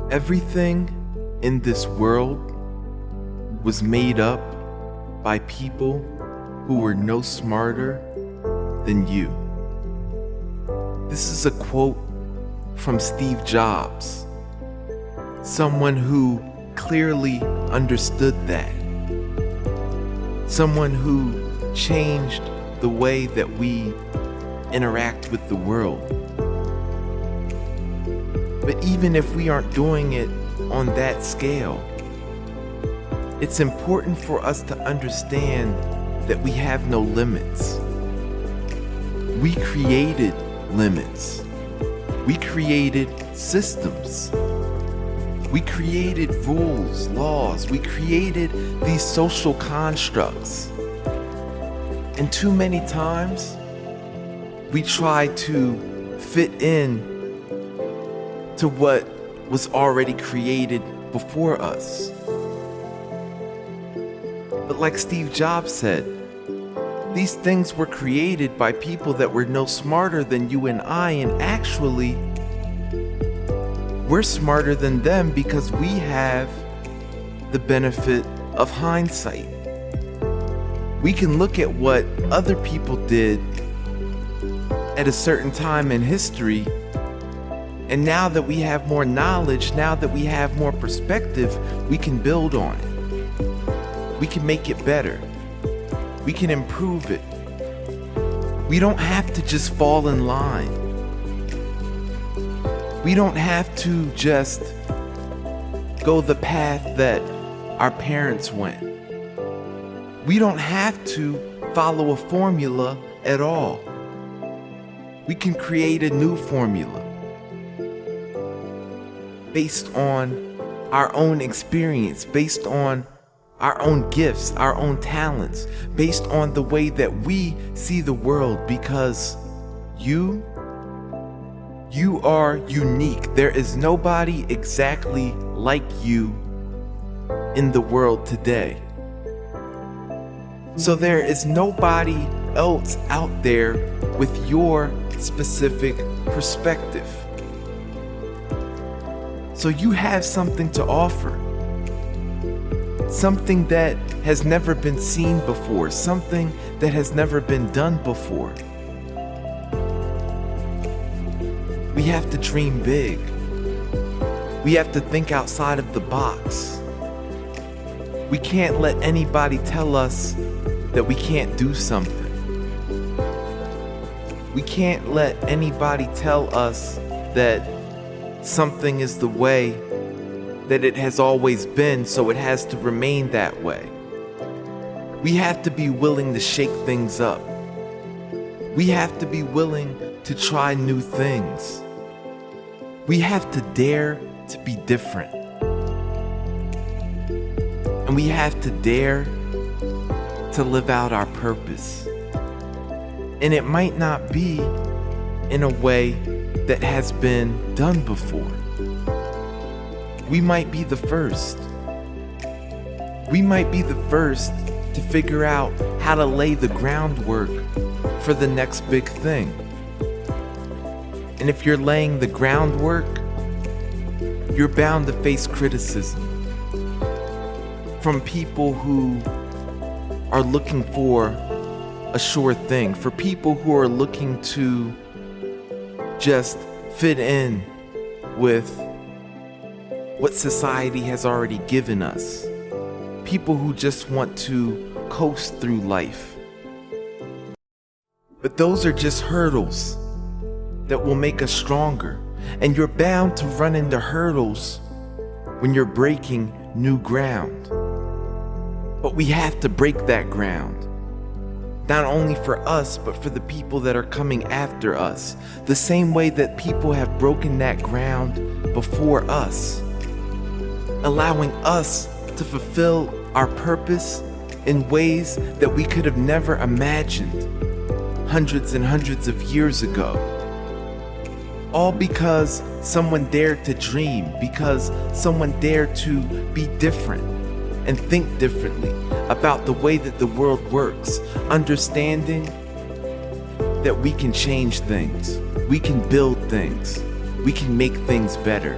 Everything in this world was made up by people who were no smarter than you. This is a quote from Steve Jobs, someone who clearly understood that, someone who changed the way that we interact with the world. But even if we aren't doing it on that scale, it's important for us to understand that we have no limits. We created limits. We created systems. We created rules, laws. We created these social constructs. And too many times, we try to fit in to what was already created before us. But like Steve Jobs said, these things were created by people that were no smarter than you and I, and actually, we're smarter than them because we have the benefit of hindsight. We can look at what other people did at a certain time in history, and now that we have more knowledge, now that we have more perspective, we can build on it. We can make it better. We can improve it. We don't have to just fall in line. We don't have to just go the path that our parents went. We don't have to follow a formula at all. We can create a new formula based on our own experience, based on our own gifts, our own talents, based on the way that we see the world, because you are unique. There is nobody exactly like you in the world today. So there is nobody else out there with your specific perspective. So you have something to offer. Something that has never been seen before, something that has never been done before. We have to dream big. We have to think outside of the box. We can't let anybody tell us that we can't do something. We can't let anybody tell us that something is the way that it has always been, so it has to remain that way. We have to be willing to shake things up. We have to be willing to try new things. We have to dare to be different. And we have to dare to live out our purpose. And it might not be in a way that has been done before. We might be the first. We might be the first to figure out how to lay the groundwork for the next big thing. And if you're laying the groundwork, you're bound to face criticism from people who are looking for a sure thing, for people who are looking to just fit in with what society has already given us. People who just want to coast through life. But those are just hurdles that will make us stronger. And you're bound to run into hurdles when you're breaking new ground. But we have to break that ground. Not only for us, but for the people that are coming after us. The same way that people have broken that ground before us. Allowing us to fulfill our purpose in ways that we could have never imagined hundreds and hundreds of years ago. All because someone dared to dream, because someone dared to be different and think differently about the way that the world works, understanding that we can change things, we can build things, we can make things better.